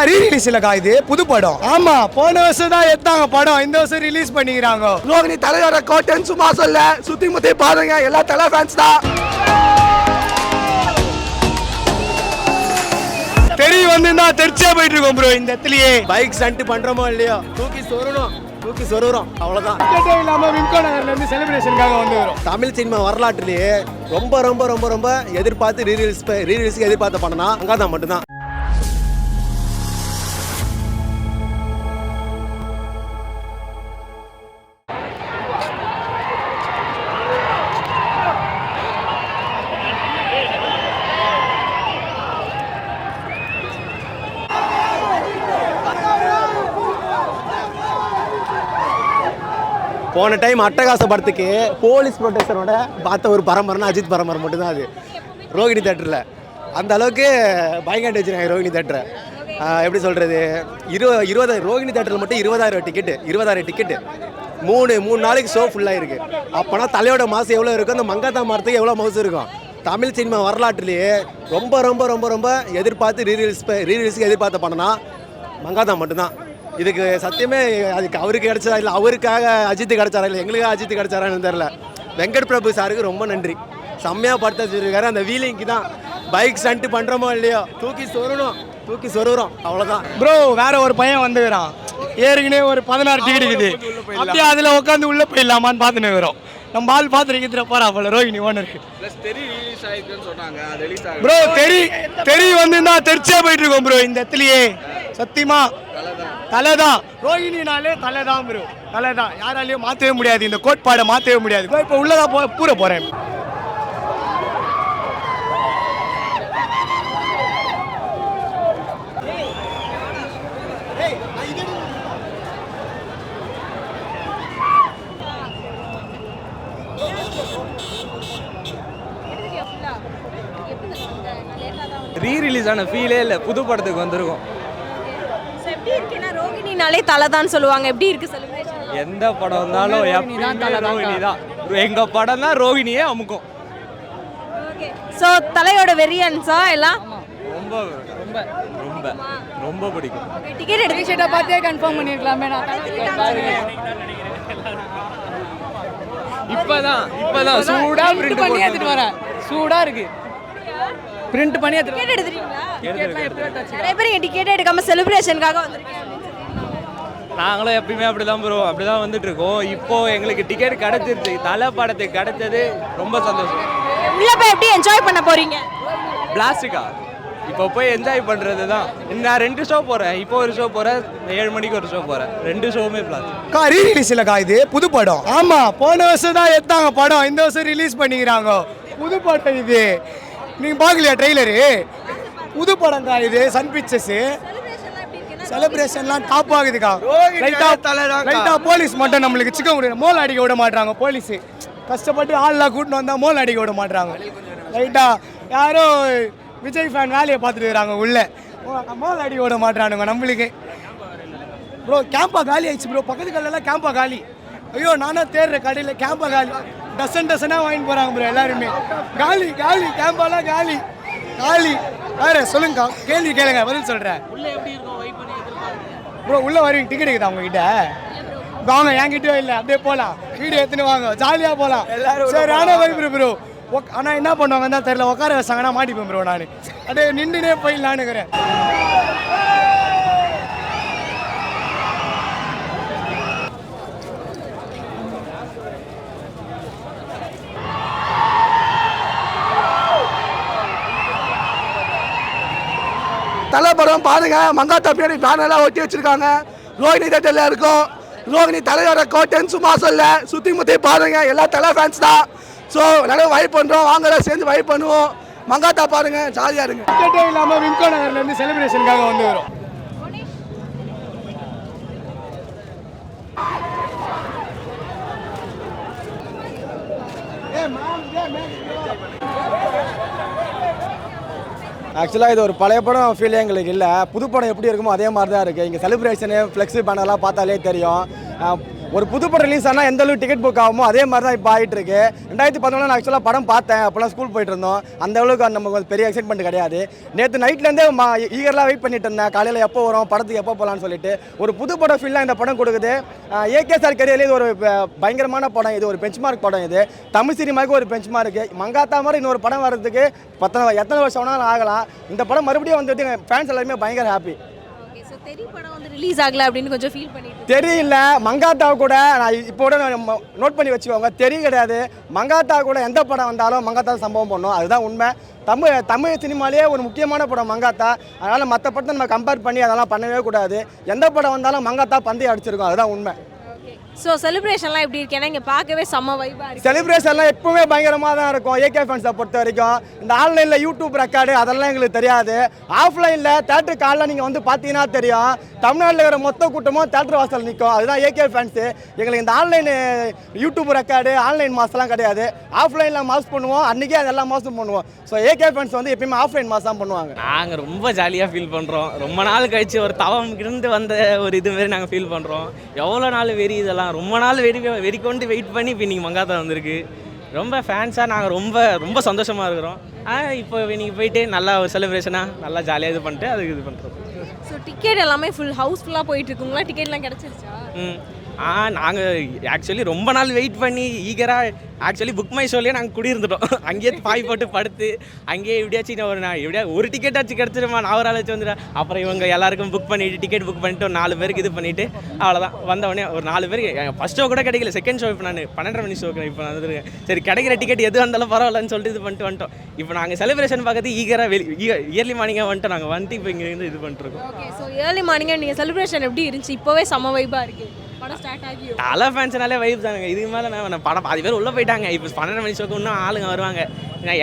Re-release இல்லக்கா, இது புது படம். ஆமா, போன வருஷம் தான் எடுத்தாங்க படம், இந்த வருஷம் ரிலீஸ் பண்ணிக்கிறாங்க. ரோகிணி தலையோட கோட்டன் சும்மா சொல்ல, சுத்தி முத்தி பாருங்க, எல்லா தலை ஃபேன்ஸ் தான். தெரிய வந்து தெரிச்சே போயிட்டு இருக்கோம் ப்ரோ. இந்த இடத்துலயே பைக் ஸ்டண்ட் பண்றோமோ இல்லையோ, தூக்கி சொருறோம் அவ்வளவுதான். டிக்கெட்டே இல்லாம விம்கோ நகர்ல இருந்து செலிப்ரேஷனுக்காக வந்து வரும். தமிழ் சினிமா வரலாற்றிலேயே ரொம்ப ரொம்ப ரொம்ப ரொம்ப எதிர்பார்த்து ரீரிலீஸ்க்கு எதிர்பார்த்த படம்னா மங்காத்தா மட்டும்தான். போன டைம் அட்டகாச படத்துக்கு போலீஸ் ப்ரொடெக்ஷனோட பார்த்த ஒரு பரம்பரைனா அஜித் பரம்பரை மட்டும்தான் அது ரோகிணி தேட்டரில். அந்த அளவுக்கு பயங்கர வச்சுருக்காங்க ரோகிணி தேட்டரை. எப்படி சொல்கிறது, 20 ரோகிணி தேட்டரில் மட்டும் 20,000 டிக்கெட்டு 3 நாளைக்கு ஷோ ஃபுல்லாக இருக்குது. அப்போனா தலையோட மாதம் எவ்வளோ இருக்கும், அந்த மங்காத்தா மரத்துக்கு எவ்வளோ மவுசு இருக்கும். தமிழ் சினிமா வரலாற்றிலேயே ரொம்ப ரொம்ப ரொம்ப ரொம்ப எதிர்பார்த்து ரீரிலீஸ்க்கு எதிர்பார்த்த படம்னா மங்காத்தா மட்டும்தான். இதுக்கு சத்தியமே அதுக்கு அவருக்கு கிடைச்சதா இல்லை அவருக்காக அஜித்து கிடைச்சாரா இல்லை எங்களுக்காக அஜித்து கிடைச்சாரான்னு தெரில. வெங்கட் பிரபு சாருக்கு ரொம்ப நன்றி, செம்மையாக படுத்த வச்சுருக்காரு. அந்த வீலிங்க்கு தான் பைக் ஸ்டண்ட் பண்ணுறோமோ இல்லையோ, தூக்கி சொருறோம் அவ்வளோதான். ப்ரோ வேற ஒரு பையன் வந்துக்கிறான், ஏற்கனவே ஒரு 16 டிக்கெட் இருக்குது, அப்படியே அதில் உட்காந்து உள்ளே போயிடலாமான்னு பார்த்துன்னு வரோம். நம்ம ஆள் பார்த்துருக்கிற போறா போல ரோகிணி ஓனருக்கு. ப்ரோ தெரிய வந்து தெரிச்சே போயிட்டு இருக்கோம் ப்ரோ. இந்த இடத்துலயே சத்தியமா தலைதான், ரோகிணினாலே தலைதான் ப்ரோ, தலைதான். யாராலையும் மாற்றவே முடியாது, இந்த கோட்பாடை மாற்றவே முடியாது. இப்போ உள்ளதான் பூர போறேன். ரீ-ரிலீஸ் ஆன ஃபீலே இல்லை, புது படத்துக்கு வந்திருக்கோம். ரோகிணினாலே தலை தான் சொல்லுவாங்க, எப்படி இருக்கு செலிப்ரேஷன்? எந்த படம் வந்தாலும் ரோகிணி தான். எங்க படம் தான் ரோகிணியே அமுக்கும். ஸோ தலையோட வெரியன்ஸா எல்லாம் ரொம்ப ரொம்ப ரொம்ப ரொம்ப பிடிக்கும். டிக்கெட் எடுத்து பார்த்தே கன்ஃபார்ம் பண்ணிருக்கலாமே. இப்பதான் சூடா பிரிண்ட் பண்ணி எடுத்துட்டு வரேன். சூடா இருக்கு, பிரிண்ட் பண்ணி டிக்கெட் எடுத்துறீங்களா? நிறைய பேர் டிக்கெட் எடுக்காம செலிப்ரேஷனுக்காக வந்திருக்கீங்க. நாங்களும் எப்பயுமே அப்படிதான் வந்துட்டு இருக்கோம். இப்போ எங்களுக்கு டிக்கெட் கிடைச்சிருச்சு, தலை படத்துக்கு கிடைச்சது ரொம்ப சந்தோஷம். உள்ள போய் எப்படி என்ஜாய் பண்ண போறீங்க? பிளாஸ்டிக்கா இப்போ போய் என்ஜாய் பண்றது தான். நான் 2 ஷோ போறேன், இப்போ ஒரு ஷோ போறேன், 7 மணிக்கு ஒரு ஷோ போறேன். 2 ஷோவுமே பிளாஸ்டிக். ரீ-ரிலீஸ் இல்லக்கா, இது புது படம். ஆமா, போன வருஷம் தான் எடுத்தாங்க படம், இந்த வருஷம் ரிலீஸ் பண்ணிக்கிறாங்க. புது படம் இது, நீங்க பாக்கலையா ட்ரெய்லரு? புது படம் தான் இது, சன் பிக்சர்ஸ். செலிப்ரேஷன்லாம் டாப் ஆகுதுக்கா. லைட்டா போலீஸ் மட்டும் நம்மளுக்கு சிக்கன் கொடுக்குற மோல் அடிக்க விட மாட்டாங்க. போலீஸ் கஷ்டப்பட்டு ஆள்லாம் கூட்டின்னு வந்தால் மோல் அடிக்க விட மாட்டாங்க. லைட்டா யாரோ விஜய் ஃபேன் வேலையை பார்த்துட்டு இருக்கிறாங்க உள்ள, மோல் அடிக்க விட மாட்டானுங்க நம்மளுக்கு. ப்ரோ கேம்பா காலி ஆயிடுச்சு ப்ரோ, பக்கத்து கடையிலலாம் கேம்பா காலி. ஐயோ நானும் தேடுற கடையில் கேம்பா காலி, டசனாக வாங்கிட்டு போகிறாங்க ப்ரோ எல்லாருமே. காலி கேம்பாலாம் காலி. வேறு சொல்லுங்கக்கா, கேள்வி கேளுங்க, பதில் சொல்கிறேன். ப்ரோ உள்ளே வருவீங்க, டிக்கெட் இருக்குதா உங்ககிட்ட? வாங்க, என்கிட்டயோ இல்லை, அப்படியே போகலாம், வீடியோ எடுத்துன்னு வாங்க, ஜாலியாக போகலாம் எல்லாரும். சரி ஆனால் வைப்பு ப்ரோ. ஆனால் என்ன பண்ணுவாங்க தான் தெரியல, உட்கார வச்சாங்கன்னா மாட்டிப்பேன் ப்ரோ. நான் அப்படியே நின்றுனே போயிடலான்னுக்கிறேன். தலை படம் பாருங்க, மங்காத்தா பின்னாடி பேனர்லாம் ஒட்டி வச்சிருக்காங்க. ரோகிணி தேட்டர்ல இருக்கும். ரோகிணி தலையோட கோட்டன் சும்மா சொல்ல, சுத்தி முத்தி பாருங்க, எல்லா தலை ஃபேன்ஸ் தான். ஸோ நிறைய வைப் பண்ணுறோம், வாங்க சேர்ந்து வைப் பண்ணுவோம். மங்காத்தா பாருங்க, ஜாலியா இருங்க. டிக்கெட்டே இல்லாம விம்கோ நகர்ல இருந்து செலிப்ரேஷனுக்காக வந்து வரும். ஆக்சுவலாக இது ஒரு பழைய படம் ஃபீல் எங்களுக்கு இல்லை, புது படம் எப்படி இருக்குமோ அதே மாதிரி தான் இருக்குது. இங்கே செலிப்ரேஷனு ஃப்ளெக்ஸி பேனர்லாம் பார்த்தாலே தெரியும். ஒரு புது படம் ரிலீஸ் ஆனால் எந்த அளவுக்கு டிக்கெட் புக் ஆகுமோ அதே மாதிரி தான் இப்போ ஆகிட்டு இருக்கு. 2011 நான் ஆக்சுவலாக படம் பார்த்தேன், அப்போலாம் ஸ்கூல் போயிட்டு இருந்தோம். அந்த அளவுக்கு நமக்கு பெரிய எக்ஸைட்மெண்ட் கிடையாது. நேற்று நைட்லேருந்தே ஈகர்லாம் வெயிட் பண்ணிட்டு இருந்தேன், காலையில் எப்போ வரும் படத்துக்கு எப்போ போகலான்னு சொல்லிட்டு. ஒரு புது படம் ஃபீல்லாம் இந்த படம் கொடுக்குது. ஏகே சார் கரியர்லேயே இது ஒரு பயங்கரமான படம், இது ஒரு பெஞ்ச்மார்க் படம். இது தமிழ் சினிமாவுக்கு ஒரு பெஞ்ச்மார்க்கு. மங்காத்தா மாதிரி இன்னொரு படம் வர்றதுக்கு எத்தனை வருஷம் வேணாலும் ஆகலாம். இந்த படம் மறுபடியும் வந்துட்டு ஃபேன்ஸ் எல்லாருமே பயங்கர ஹாப்பி. தெரி படம் வந்து ரிலீஸ் ஆகல அப்படின்னு கொஞ்சம் ஃபீல் பண்ணிட்டு தெரியல. மங்காத்தா கூட நான் இப்போ கூட நோட் பண்ணி வச்சுக்கோங்க, தெரிய கிடையாது. மங்காத்தா கூட எந்த படம் வந்தாலும் மங்காத்தா சம்பவம் பண்ணும், அதுதான் உண்மை. தமிழ் சினிமாலேயே ஒரு முக்கியமான படம் மங்காத்தா. அதனால் மற்ற படத்தை நம்ம கம்பேர் பண்ணி அதெல்லாம் பண்ணவே கூடாது. எந்த படம் வந்தாலும் மங்காத்தா பந்தயம் அடிச்சிருக்கோம், அதுதான் உண்மை. ஸோ செலிப்ரேஷன்லாம் எப்படி இருக்கு? ஏன்னா இங்கே பார்க்கவே செம்ம வைபாக இருக்கு. செலிப்ரேஷன்லாம் எப்பவுமே பயங்கரமாக தான் இருக்கும் ஏகே ஃபேன்ஸை பொறுத்த வரைக்கும். இந்த ஆன்லைனில் யூடியூப் ரெக்கார்டு அதெல்லாம் எங்களுக்கு தெரியாது. ஆஃப்லைனில் தேட்டருக்கு காலில் நீங்கள் வந்து பார்த்தீங்கன்னா தெரியும், தமிழ்நாட்டில் இருக்கிற மொத்த கூட்டமும் தேட்டர் வாசல் நிற்கும். அதுதான் ஏகே ஃபேன்ஸு. எங்களுக்கு இந்த ஆன்லைன் யூடியூப் ரெக்கார்டு ஆன்லைன் மாஸ்லாம் கிடையாது. ஆஃப்லைனில் மாஸ் பண்ணுவோம், அன்றைக்கே அதெல்லாம் மாசும் பண்ணுவோம். ஸோ ஏகே ஃபேன்ஸ் வந்து எப்பயுமே ஆஃப்லைன் மாஸ் தான் பண்ணுவாங்க. நாங்கள் ரொம்ப ஜாலியாக ஃபீல் பண்ணுறோம். ரொம்ப நாள் கழிச்சு ஒரு தவம் இருந்து வந்த ஒரு இது மாரி நாங்கள் ஃபீல் பண்ணுறோம். எவ்வளோ நாள் வெறி, இதெல்லாம் ரொம்ப நாள் வெறி கொண்டு வெயிட் பண்ணி இப்போ இன்றைக்கி மங்காத்தா வந்திருக்கு. ரொம்ப ஃபேன்ஸாக நாங்கள் ரொம்ப சந்தோஷமாக இருக்கிறோம். இப்போ நீங்கள் போயிட்டு நல்லா ஒரு செலிப்ரேஷனாக நல்லா ஜாலியாக இது பண்ணிட்டு அதுக்கு இது பண்ணுறோம். ஸோ டிக்கெட் எல்லாமே ஹவுஸ்ஃபுல்லாக போயிட்டு இருக்குங்களா? டிக்கெட்லாம் கிடச்சிருச்சா? நாங்கள் ஆக்சுவலி ரொம்ப நாள் வெயிட் பண்ணி ஈகராக ஆக்சுவலி புக் மை ஷோலேயே நாங்கள் குடியிருந்துட்டோம். அங்கேயே பாய் போட்டு படுத்து அங்கேயே எப்படியாச்சும் ஒரு டிக்கெட் ஆச்சு கிடச்சிருமா, நான் ஒரு ஆளாச்சும் வந்துடுறேன். அப்புறம் இவங்க எல்லாருக்கும் புக் பண்ணிவிட்டு டிக்கெட் புக் பண்ணிட்டு ஒரு 4 பேருக்கு இது பண்ணிவிட்டு அவ்வளோதான் வந்தவொடனே ஒரு 4 பேருக்கு ஃபஸ்ட் ஷோ கூட கிடைக்கல, செகண்ட் ஷோ இப்போ நான் 12:30 மணி ஷோக்கு இப்போ வந்துருக்கேன். சரி கிடைக்கிற டிக்கெட் எது வந்தாலும் பரவாயில்லன்னு சொல்லிட்டு இது பண்ணிட்டு வந்துட்டோம். இப்போ நாங்கள் செலிப்ரேஷன் பார்க்கறது ஈகராக இயர்லி மார்னிங்காக வந்துட்டு இப்போ இங்கேருந்து இது பண்ணிட்டுருக்கோம். ஓகே, ஸோ ஏர்லி மார்னிங்காக நீங்கள் செலிப்ரேஷன் எப்படி இருந்துச்சு? இப்போவே செம்ம வைபாக இருக்குது. படம் ஸ்டார்ட் ஆகி தலை ஃபேன்ஸ்னாலே வைப் தானுங்க. இதுக்கு மேலே நான் படம் பாதி பேர் உள்ளே போயிட்டாங்க. இப்போ 12 மணி ஷோக்கு இன்னும் ஆளுங்க வருவாங்க.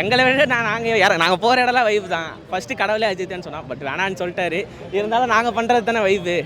எங்களை விட நாங்கள் போகிற இடம்லாம் வைப் தான். ஃபஸ்ட்டு கடவுளே அஜித்தான் சொன்னோம், பட் வேணான்னு சொல்லிட்டாரு. இருந்தாலும் நாங்கள் பண்ணுறது தானே வைப்பு.